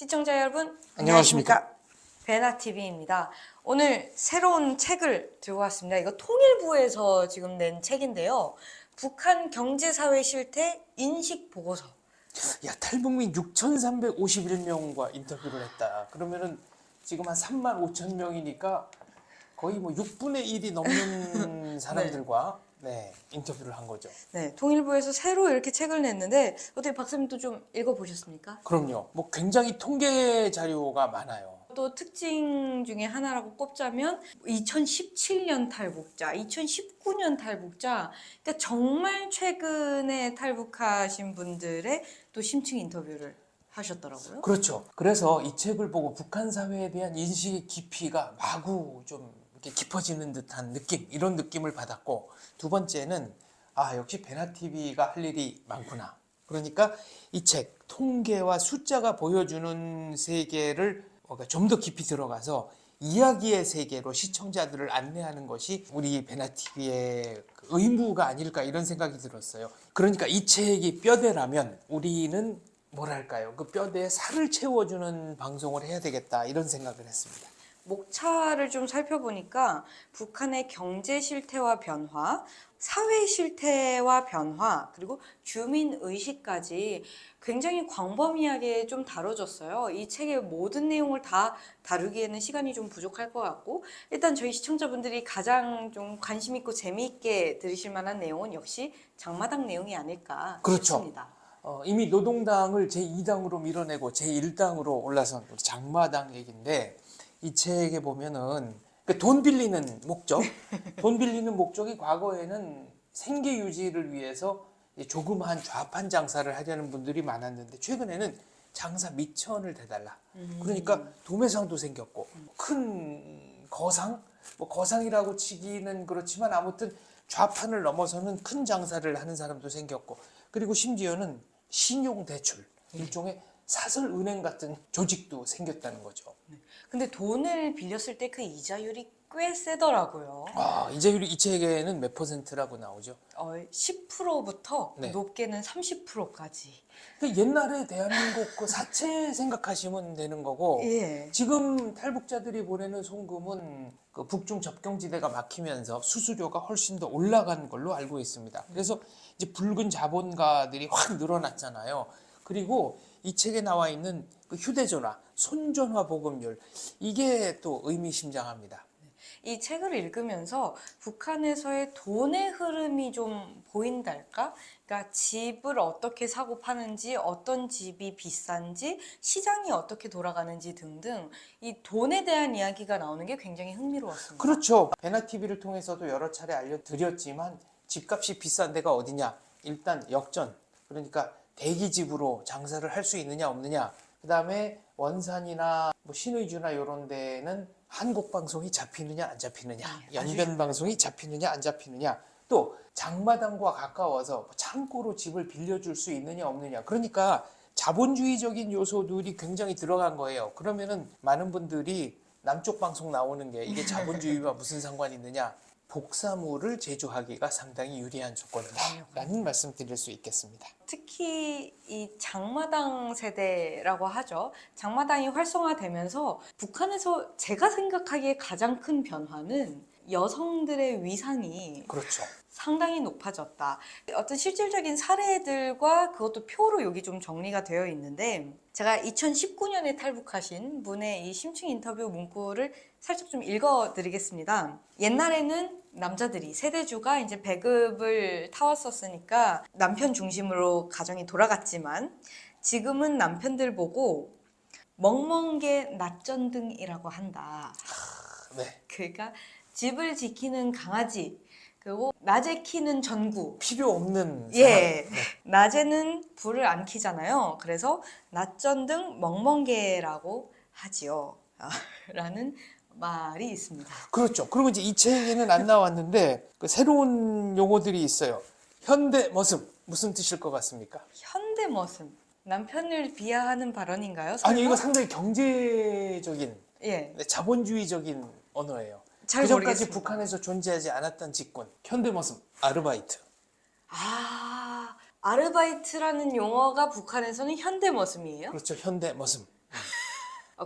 시청자 여러분, 안녕하십니까? 베나TV입니다. 오늘 새로운 책을 들고 왔습니다. 이거 통일부에서 지금 낸 책인데요. 북한 경제사회 실태 인식보고서. 야, 탈북민 6,351명과 인터뷰를 했다. 그러면은 지금 한 35,000명이니까 거의 뭐 6분의 1이 넘는 사람들과 인터뷰를 한 거죠. 네, 통일부에서 새로 이렇게 책을 냈는데 어떻게 박사님도 좀 읽어보셨습니까? 그럼요. 뭐 굉장히 통계 자료가 많아요. 또 특징 중에 하나라고 꼽자면 2017년 탈북자, 2019년 탈북자, 그러니까 정말 최근에 탈북하신 분들의 또 심층 인터뷰를 하셨더라고요. 그렇죠. 그래서 이 책을 보고 북한 사회에 대한 인식의 깊이가 마구 좀 이렇게 깊어지는 듯한 느낌, 이런 느낌을 받았고, 두 번째는 역시 베나TV가 할 일이 많구나. 그러니까 이 책, 통계와 숫자가 보여주는 세계를 좀 더 깊이 들어가서 이야기의 세계로 시청자들을 안내하는 것이 우리 베나TV의 의무가 아닐까, 이런 생각이 들었어요. 그러니까 이 책이 뼈대라면 우리는 뭐랄까요, 그 뼈대에 살을 채워주는 방송을 해야 되겠다, 이런 생각을 했습니다. 목차를 좀 살펴보니까 북한의 경제 실태와 변화, 사회 실태와 변화, 그리고 주민 의식까지 굉장히 광범위하게 좀 다뤄졌어요. 이 책의 모든 내용을 다 다루기에는 시간이 좀 부족할 것 같고, 일단 저희 시청자분들이 가장 좀 관심 있고 재미있게 들으실 만한 내용은 역시 장마당 내용이 아닐까 싶습니다. 이미 노동당을 제2당으로 밀어내고 제1당으로 올라선 우리 장마당 얘기인데, 이 책에 보면은 돈 빌리는 목적, 돈 빌리는 목적이 과거에는 생계 유지를 위해서 조그마한 좌판 장사를 하려는 분들이 많았는데, 최근에는 장사 미천을 대달라. 그러니까 도매상도 생겼고, 큰 거상, 뭐 거상이라고 치기는 그렇지만 아무튼 좌판을 넘어서는 큰 장사를 하는 사람도 생겼고, 그리고 심지어는 신용대출, 일종의 사설은행 같은 조직도 생겼다는 거죠. 근데 돈을 빌렸을 때 그 이자율이 꽤 세더라고요. 이자율이 이 책에는 몇 %라고 나오죠? 10%부터 네. 높게는 30%까지. 옛날에 대한민국 그 사채 생각하시면 되는 거고, 예. 지금 탈북자들이 보내는 송금은 그 북중 접경지대가 막히면서 수수료가 훨씬 더 올라간 걸로 알고 있습니다. 그래서 이제 붉은 자본가들이 확 늘어났잖아요. 그리고 이 책에 나와 있는 그 휴대전화, 손전화 보급률, 이게 또 의미심장합니다. 이 책을 읽으면서 북한에서의 돈의 흐름이 좀 보인달까? 그러니까 집을 어떻게 사고 파는지, 어떤 집이 비싼지, 시장이 어떻게 돌아가는지 등등 이 돈에 대한 이야기가 나오는 게 굉장히 흥미로웠습니다. 그렇죠. 베나TV를 통해서도 여러 차례 알려드렸지만 집값이 비싼 데가 어디냐? 일단 역전, 그러니까 대기집으로 장사를 할 수 있느냐 없느냐, 그 다음에 원산이나 뭐 신의주나 이런 데는 한국방송이 잡히느냐 안 잡히느냐, 연변방송이 잡히느냐 안 잡히느냐, 또 장마당과 가까워서 창고로 집을 빌려줄 수 있느냐 없느냐, 그러니까 자본주의적인 요소들이 굉장히 들어간 거예요. 그러면은 많은 분들이 남쪽 방송 나오는 게 이게 자본주의와 무슨 상관이 있느냐, 복사물을 제조하기가 상당히 유리한 조건이다라는 말씀 드릴 수 있겠습니다. 특히 이 장마당 세대라고 하죠. 장마당이 활성화되면서 북한에서 제가 생각하기에 가장 큰 변화는 여성들의 위상이 그렇죠. 상당히 높아졌다. 어떤 실질적인 사례들과 그것도 표로 여기 좀 정리가 되어 있는데, 제가 2019년에 탈북하신 분의 이 심층 인터뷰 문구를 살짝 좀 읽어드리겠습니다. 옛날에는 남자들이, 세대주가 이제 배급을 타왔었으니까 남편 중심으로 가정이 돌아갔지만, 지금은 남편들 보고 멍멍개 낯전등이라고 한다. 네. 그러니까 집을 지키는 강아지, 그리고 낮에 키는 전구. 필요 없는 예. 사람. 낮에는 불을 안 켜잖아요. 그래서 낮전등 멍멍개라고 하지요. 라는 말이 있습니다. 그렇죠. 그리고 이제 이 책에는 안 나왔는데 그 새로운 용어들이 있어요. 현대머슴, 무슨 뜻일 것 같습니까? 현대머슴. 남편을 비하하는 발언인가요? 설마? 아니, 이거 상당히 경제적인, 예. 자본주의적인 언어예요. 잘 그전까지 모르겠습니다. 북한에서 존재하지 않았던 직군, 현대머슴, 아르바이트. 아르바이트라는 용어가 북한에서는 현대머슴이에요? 그렇죠. 현대머슴.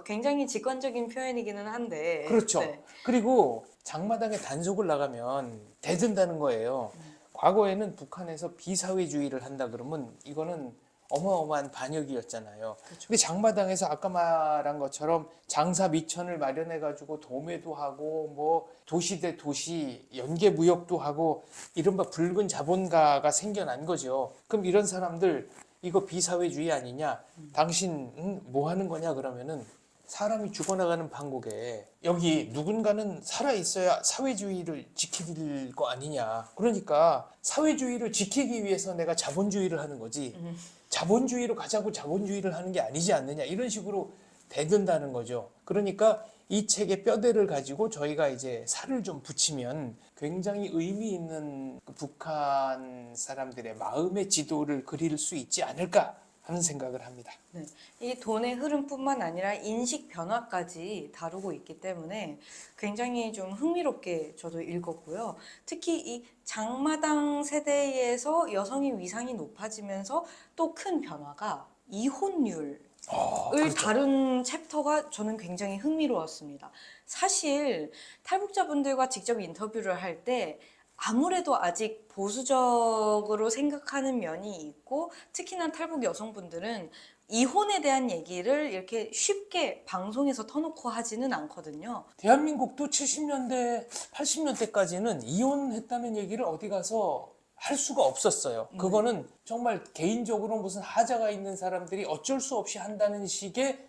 굉장히 직관적인 표현이기는 한데. 그렇죠. 네. 그리고 장마당에 단속을 나가면 대든다는 거예요. 과거에는 북한에서 비사회주의를 한다 그러면 이거는 어마어마한 반역이었잖아요. 그렇죠. 근데 장마당에서 아까 말한 것처럼 장사 미천을 마련해 가지고 도매도 하고 뭐 도시 대 도시 연계 무역도 하고 이른바 붉은 자본가가 생겨난 거죠. 그럼 이런 사람들 이거 비사회주의 아니냐? 당신 뭐 하는 거냐 그러면은 사람이 죽어나가는 판국에 여기 누군가는 살아있어야 사회주의를 지킬 거 아니냐. 그러니까 사회주의를 지키기 위해서 내가 자본주의를 하는 거지. 자본주의로 가자고 자본주의를 하는 게 아니지 않느냐. 이런 식으로 대든다는 거죠. 그러니까 이 책의 뼈대를 가지고 저희가 이제 살을 좀 붙이면 굉장히 의미 있는 그 북한 사람들의 마음의 지도를 그릴 수 있지 않을까 하는 생각을 합니다. 네. 이 돈의 흐름뿐만 아니라 인식 변화까지 다루고 있기 때문에 굉장히 좀 흥미롭게 저도 읽었고요. 특히 이 장마당 세대에서 여성의 위상이 높아지면서 또 큰 변화가 이혼율 을 그렇죠. 다룬 챕터가 저는 굉장히 흥미로웠습니다. 사실 탈북자분들과 직접 인터뷰를 할 때 아무래도 아직 보수적으로 생각하는 면이 있고 특히나 탈북 여성분들은 이혼에 대한 얘기를 이렇게 쉽게 방송에서 터놓고 하지는 않거든요. 대한민국도 70년대, 80년대까지는 이혼했다는 얘기를 어디 가서 할 수가 없었어요. 그거는 정말 개인적으로 무슨 하자가 있는 사람들이 어쩔 수 없이 한다는 식의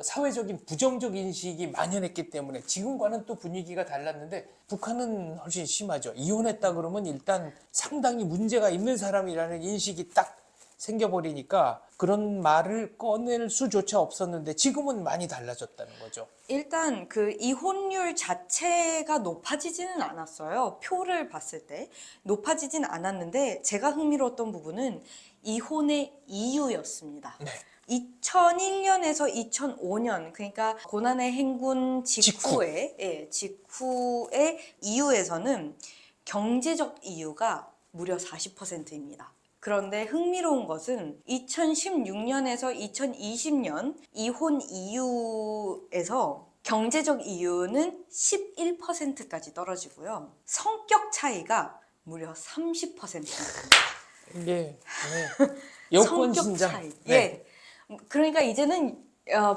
사회적인 부정적 인식이 만연했기 때문에 지금과는 또 분위기가 달랐는데 북한은 훨씬 심하죠. 이혼했다 그러면 일단 상당히 문제가 있는 사람이라는 인식이 딱 생겨버리니까 그런 말을 꺼낼 수조차 없었는데 지금은 많이 달라졌다는 거죠. 일단 그 이혼율 자체가 높아지지는 않았어요. 표를 봤을 때 높아지진 않았는데 제가 흥미로웠던 부분은 이혼의 이유였습니다. 네. 2001년에서 2005년 그러니까 고난의 행군 직후의 이유에서는 경제적 이유가 무려 40%입니다. 그런데 흥미로운 것은 2016년에서 2020년 이혼 이유에서 경제적 이유는 11%까지 떨어지고요. 성격 차이가 무려 30%입니다. 이게 여권 성격 신장. 차이. 네. 예. 그러니까 이제는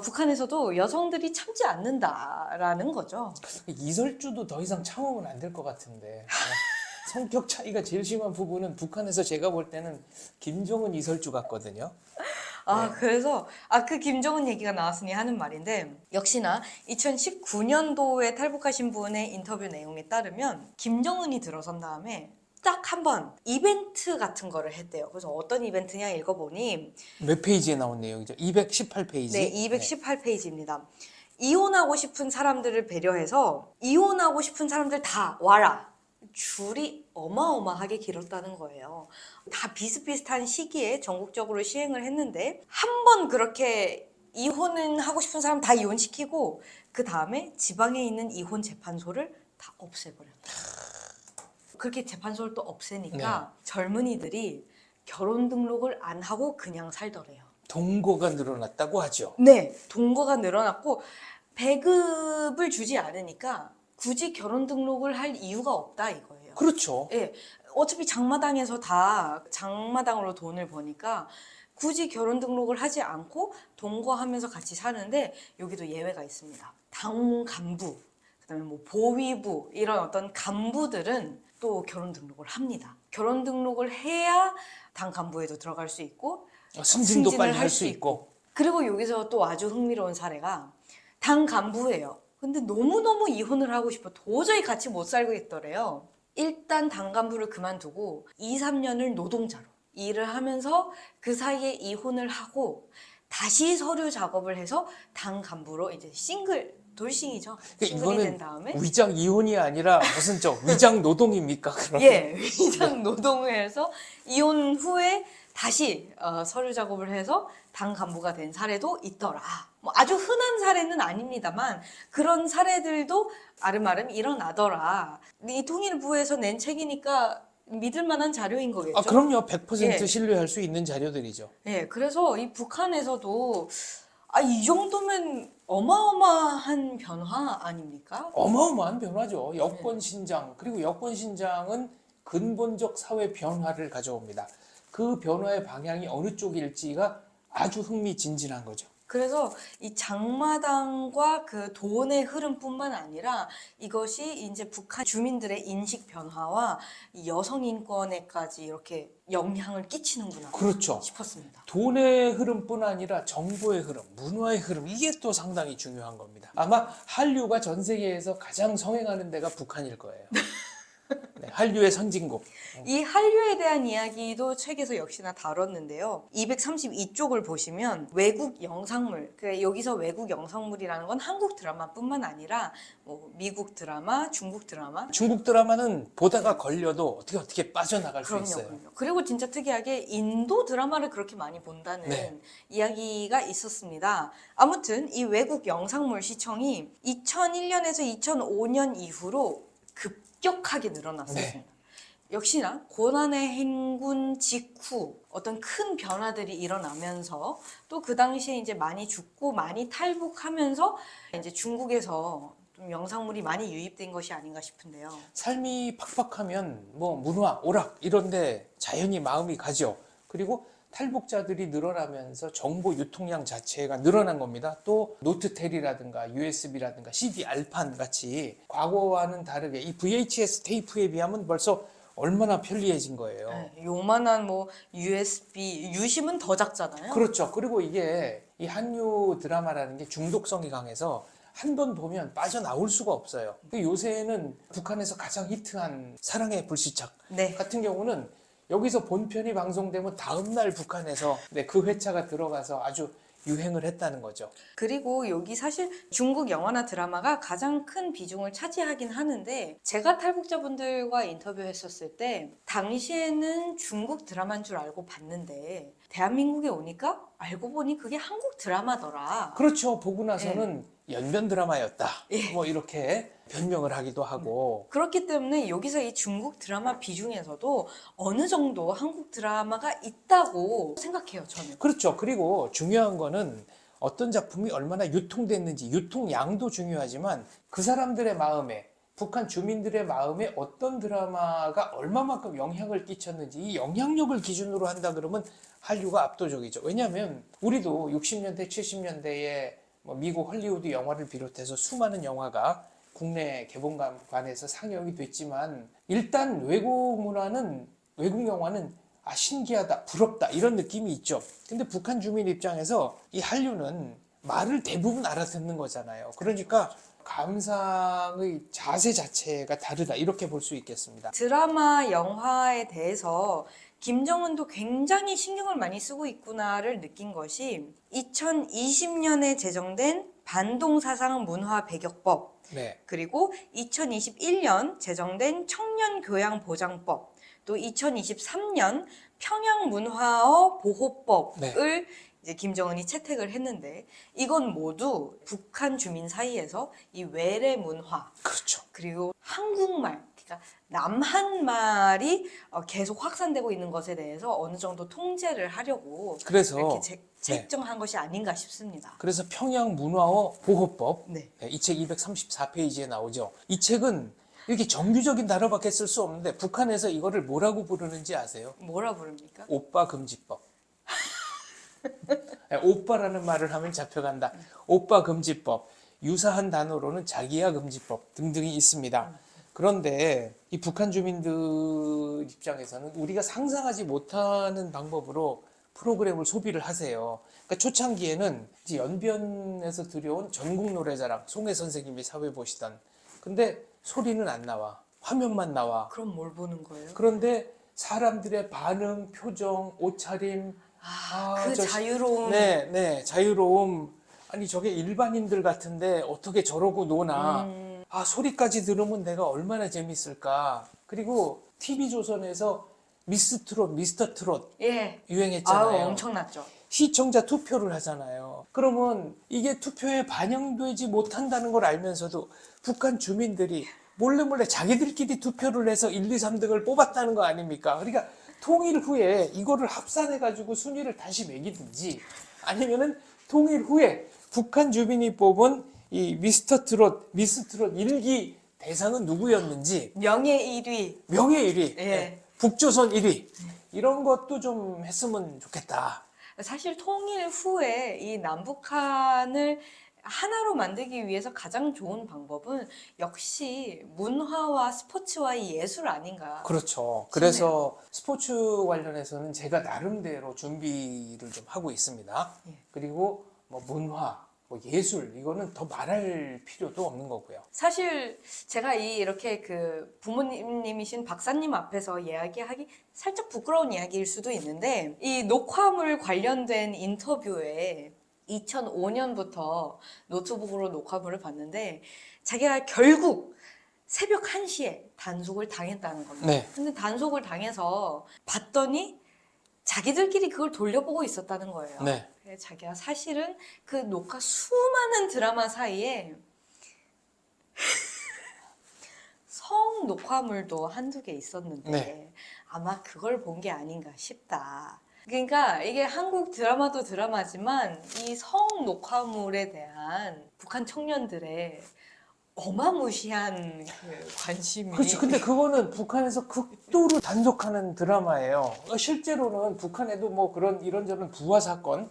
북한에서도 여성들이 참지 않는다라는 거죠. 이설주도 더 이상 참으면 안 될 것 같은데. 성격 차이가 제일 심한 부분은 북한에서 제가 볼 때는 김정은 이설주 같거든요. 그래서 그 김정은 얘기가 나왔으니 하는 말인데 역시나 2019년도에 탈북하신 분의 인터뷰 내용에 따르면 김정은이 들어선 다음에 딱 한 번 이벤트 같은 거를 했대요. 그래서 어떤 이벤트냐 읽어보니 몇 페이지에 나온 내용이죠? 218페이지. 네, 218페이지입니다. 이혼하고 싶은 사람들을 배려해서 이혼하고 싶은 사람들 다 와라. 줄이 어마어마하게 길었다는 거예요. 다 비슷비슷한 시기에 전국적으로 시행을 했는데 한 번 그렇게 이혼은 하고 싶은 사람 다 이혼시키고 그 다음에 지방에 있는 이혼 재판소를 다 없애버렸다. 그렇게 재판소를 또 없애니까 젊은이들이 결혼 등록을 안 하고 그냥 살더래요. 동거가 늘어났다고 하죠. 네, 동거가 늘어났고 배급을 주지 않으니까 굳이 결혼 등록을 할 이유가 없다 이거예요. 그렇죠. 예, 어차피 장마당에서 다 장마당으로 돈을 버니까 굳이 결혼 등록을 하지 않고 동거하면서 같이 사는데 여기도 예외가 있습니다. 당 간부, 그다음에 뭐 보위부 이런 어떤 간부들은 또 결혼 등록을 합니다. 결혼 등록을 해야 당 간부에도 들어갈 수 있고 승진도 승진을 빨리 할 할 수 수 있고. 그리고 여기서 또 아주 흥미로운 사례가 당 간부예요. 근데 너무너무 이혼을 하고 싶어 도저히 같이 못 살고 있더래요. 일단 당 간부를 그만두고 2, 3년을 노동자로 일을 하면서 그 사이에 이혼을 하고 다시 서류 작업을 해서 당 간부로 이제 싱글 돌싱이죠. 싱글이 된 다음에 위장 이혼이 아니라 무슨 위장 노동입니까? 그럼? 예, 위장 노동을 해서 이혼 후에 다시 서류 작업을 해서 당 간부가 된 사례도 있더라. 뭐 아주 흔한 사례는 아닙니다만 그런 사례들도 아름아름 일어나더라. 이 통일부에서 낸 책이니까 믿을 만한 자료인 거겠죠. 그럼요. 100% 예. 신뢰할 수 있는 자료들이죠. 예, 그래서 이 북한에서도 이 정도면 어마어마한 변화 아닙니까? 어마어마한 변화죠. 여권 신장, 그리고 여권 신장은 근본적 사회 변화를 가져옵니다. 그 변화의 방향이 어느 쪽일지가 아주 흥미진진한 거죠. 그래서 이 장마당과 그 돈의 흐름뿐만 아니라 이것이 이제 북한 주민들의 인식 변화와 이 여성 인권에까지 이렇게 영향을 끼치는구나 그렇죠. 싶었습니다. 돈의 흐름뿐 아니라 정보의 흐름, 문화의 흐름, 이게 또 상당히 중요한 겁니다. 아마 한류가 전 세계에서 가장 성행하는 데가 북한일 거예요. 네, 한류의 선진국. 이 한류에 대한 이야기도 책에서 역시나 다뤘는데요. 232쪽을 보시면 외국 영상물, 여기서 외국 영상물이라는 건 한국 드라마뿐만 아니라 뭐 미국 드라마, 중국 드라마, 중국 드라마는 보다가 걸려도 어떻게 빠져나갈 수 있어요. 그럼요. 그리고 진짜 특이하게 인도 드라마를 그렇게 많이 본다는 네. 이야기가 있었습니다. 아무튼 이 외국 영상물 시청이 2001년에서 2005년 이후로 급격하게 늘어났습니다. 네. 역시나 고난의 행군 직후 어떤 큰 변화들이 일어나면서 또 그 당시에 이제 많이 죽고 많이 탈북하면서 이제 중국에서 좀 영상물이 많이 유입된 것이 아닌가 싶은데요. 삶이 팍팍하면 뭐 문화, 오락 이런데 자연히 마음이 가죠. 그리고 탈북자들이 늘어나면서 정보 유통량 자체가 늘어난 겁니다. 또 노트텔이라든가 USB라든가 CD 알판 같이 과거와는 다르게 이 VHS 테이프에 비하면 벌써 얼마나 편리해진 거예요. 네, 요만한 뭐 USB, 유심은 더 작잖아요. 그렇죠. 그리고 이게 이 한류 드라마라는 게 중독성이 강해서 한 번 보면 빠져나올 수가 없어요. 요새는 북한에서 가장 히트한 사랑의 불시착 네. 같은 경우는 여기서 본편이 방송되면 다음날 북한에서 그 회차가 들어가서 아주 유행을 했다는 거죠. 그리고 여기 사실 중국 영화나 드라마가 가장 큰 비중을 차지하긴 하는데 제가 탈북자분들과 인터뷰했었을 때 당시에는 중국 드라마인 줄 알고 봤는데 대한민국에 오니까 알고 보니 그게 한국 드라마더라. 그렇죠. 보고 나서는 연변 드라마였다. 예. 뭐 이렇게 변명을 하기도 하고. 그렇기 때문에 여기서 이 중국 드라마 비중에서도 어느 정도 한국 드라마가 있다고 생각해요, 저는. 그렇죠. 그리고 중요한 거는 어떤 작품이 얼마나 유통됐는지, 유통량도 중요하지만 그 사람들의 마음에, 북한 주민들의 마음에 어떤 드라마가 얼마만큼 영향을 끼쳤는지 이 영향력을 기준으로 한다 그러면 한류가 압도적이죠. 왜냐하면 우리도 60년대, 70년대에 미국 헐리우드 영화를 비롯해서 수많은 영화가 국내 개봉관에서 상영이 됐지만 일단 외국 문화는, 외국 영화는 신기하다, 부럽다 이런 느낌이 있죠. 근데 북한 주민 입장에서 이 한류는 말을 대부분 알아듣는 거잖아요. 그러니까 감상의 자세 자체가 다르다 이렇게 볼 수 있겠습니다. 드라마, 영화에 대해서 김정은도 굉장히 신경을 많이 쓰고 있구나를 느낀 것이 2020년에 제정된 반동사상 문화 배격법, 네. 그리고 2021년 제정된 청년교양보장법, 또 2023년 평양문화어 보호법을 네. 이제 김정은이 채택을 했는데 이건 모두 북한 주민 사이에서 이 외래 문화, 그렇죠. 그리고 한국말, 그러니까 남한말이 계속 확산되고 있는 것에 대해서 어느 정도 통제를 하려고 그래서 이렇게 책정한 것이 아닌가 싶습니다. 그래서 평양문화어 보호법, 네. 이 책 234페이지에 나오죠. 이 책은 이렇게 정규적인 단어밖에 쓸 수 없는데 북한에서 이거를 뭐라고 부르는지 아세요? 뭐라 부릅니까? 오빠 금지법. 오빠라는 말을 하면 잡혀간다. 오빠 금지법. 유사한 단어로는 자기야 금지법 등등이 있습니다. 그런데 이 북한 주민들 입장에서는 우리가 상상하지 못하는 방법으로 프로그램을 소비를 하세요. 그러니까 초창기에는 이제 연변에서 들여온 전국 노래자랑 송혜 선생님이 사회 보시던, 근데 소리는 안 나와. 화면만 나와. 그럼 뭘 보는 거예요? 그런데 사람들의 반응, 표정, 옷차림, 그 자유로움. 네, 자유로움. 아니 저게 일반인들 같은데 어떻게 저러고 노나. 소리까지 들으면 내가 얼마나 재밌을까. 그리고 TV조선에서 미스 트롯, 미스터 트롯 예. 유행했잖아요. 엄청났죠. 시청자 투표를 하잖아요. 그러면 이게 투표에 반영되지 못한다는 걸 알면서도 북한 주민들이 몰래 자기들끼리 투표를 해서 1, 2, 3등을 뽑았다는 거 아닙니까? 그러니까 통일 후에 이거를 합산해가지고 순위를 다시 매기든지 아니면은 통일 후에 북한 주민이 뽑은 이 미스터 트롯, 미스 트롯 1기 대상은 누구였는지 명예 1위. 명예 1위, 예. 북조선 1위 이런 것도 좀 했으면 좋겠다. 사실 통일 후에 이 남북한을 하나로 만들기 위해서 가장 좋은 방법은 역시 문화와 스포츠와의 예술 아닌가. 그렇죠. 그래서 스포츠 관련해서는 제가 나름대로 준비를 좀 하고 있습니다. 예. 그리고 뭐 문화, 뭐 예술 이거는 더 말할 필요도 없는 거고요. 사실 제가 이렇게 그 부모님이신 박사님 앞에서 이야기하기 살짝 부끄러운 이야기일 수도 있는데 이 녹화물 관련된 인터뷰에 2005년부터 노트북으로 녹화물을 봤는데 자기가 결국 새벽 1시에 단속을 당했다는 겁니다. 네. 근데 단속을 당해서 봤더니 자기들끼리 그걸 돌려보고 있었다는 거예요. 네. 그래서 자기가 사실은 그 녹화 수많은 드라마 사이에 성 녹화물도 한두 개 있었는데 네. 아마 그걸 본 게 아닌가 싶다. 그러니까 이게 한국 드라마도 드라마지만 이 성 녹화물에 대한 북한 청년들의 어마무시한 그 관심이 그렇죠. 근데 그거는 북한에서 극도로 단속하는 드라마예요. 실제로는 북한에도 뭐 그런 이런저런 부화 사건,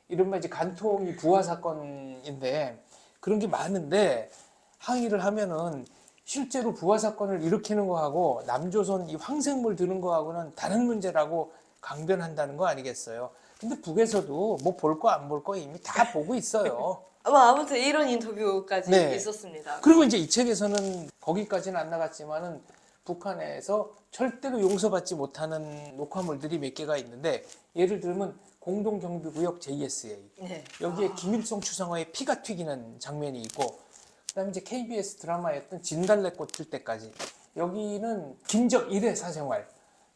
이른바 이제 간통이 부화 사건인데 그런 게 많은데 항의를 하면은 실제로 부화 사건을 일으키는 거하고 남조선 이 황색물 드는 거하고는 다른 문제라고 강변한다는 거 아니겠어요? 근데 북에서도 뭐 볼 거 안 볼 거 이미 다 보고 있어요. 아무튼 이런 인터뷰까지 네. 있었습니다. 그리고 이제 이 책에서는 거기까지는 안 나갔지만은 북한에서 절대로 용서받지 못하는 녹화물들이 몇 개가 있는데 예를 들면 공동경비구역 JSA 네. 여기에 김일성 추상화의 피가 튀기는 장면이 있고 그다음에 이제 KBS 드라마였던 진달래꽃 필 때까지 여기는 김적 1회 사생활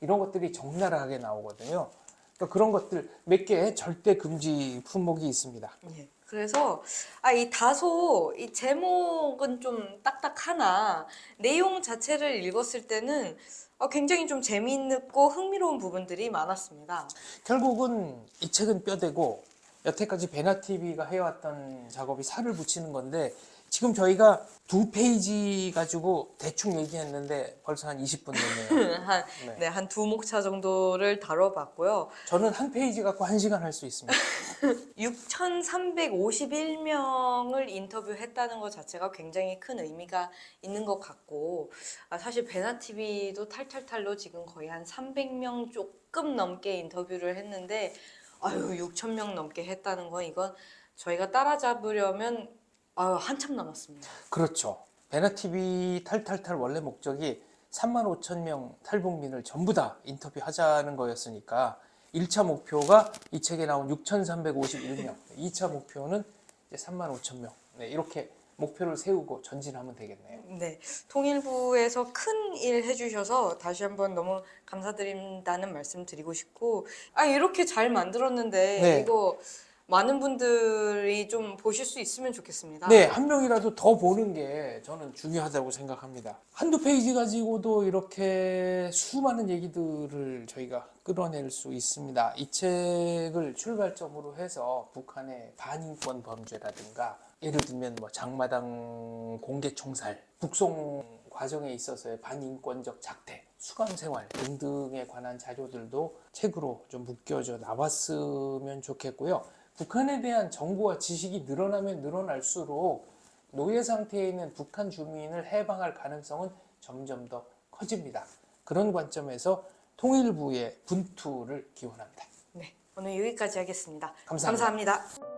이런 것들이 적나라하게 나오거든요. 그러니까 그런 것들 몇 개 절대 금지 품목이 있습니다. 예. 그래서 이 다소 이 제목은 좀 딱딱하나 내용 자체를 읽었을 때는 굉장히 좀 재미있고 흥미로운 부분들이 많았습니다. 결국은 이 책은 뼈대고 여태까지 베나TV가 해왔던 작업이 살을 붙이는 건데 지금 저희가 2페이지 가지고 대충 얘기했는데 벌써 한 20분 됐네요. 네. 한 두 목차 정도를 다뤄봤고요. 저는 한 페이지 갖고 1시간 할 수 있습니다. 6,351명을 인터뷰했다는 것 자체가 굉장히 큰 의미가 있는 것 같고 사실 베나TV도 탈탈탈로 지금 거의 한 300명 조금 넘게 인터뷰를 했는데 6,000명 넘게 했다는 건 이건 저희가 따라잡으려면 한참 남았습니다. 그렇죠. 베나TV 탈탈탈 원래 목적이 35,000명 탈북민을 전부 다 인터뷰하자는 거였으니까 1차 목표가 이 책에 나온 6,351명, 2차 목표는 이제 35,000명. 네, 이렇게 목표를 세우고 전진하면 되겠네요. 네, 통일부에서 큰 일 해주셔서 다시 한번 너무 감사드린다는 말씀 드리고 싶고 이렇게 잘 만들었는데 네. 이거 많은 분들이 좀 보실 수 있으면 좋겠습니다. 네, 한 명이라도 더 보는 게 저는 중요하다고 생각합니다. 한두 페이지 가지고도 이렇게 수많은 얘기들을 저희가 끌어낼 수 있습니다. 이 책을 출발점으로 해서 북한의 반인권 범죄라든가 예를 들면 뭐 장마당 공개 총살, 북송 과정에 있어서의 반인권적 작태, 수감 생활 등등에 관한 자료들도 책으로 좀 묶여져 나왔으면 좋겠고요. 북한에 대한 정보와 지식이 늘어나면 늘어날수록 노예 상태에 있는 북한 주민을 해방할 가능성은 점점 더 커집니다. 그런 관점에서 통일부의 분투를 기원합니다. 네, 오늘 여기까지 하겠습니다. 감사합니다. 감사합니다.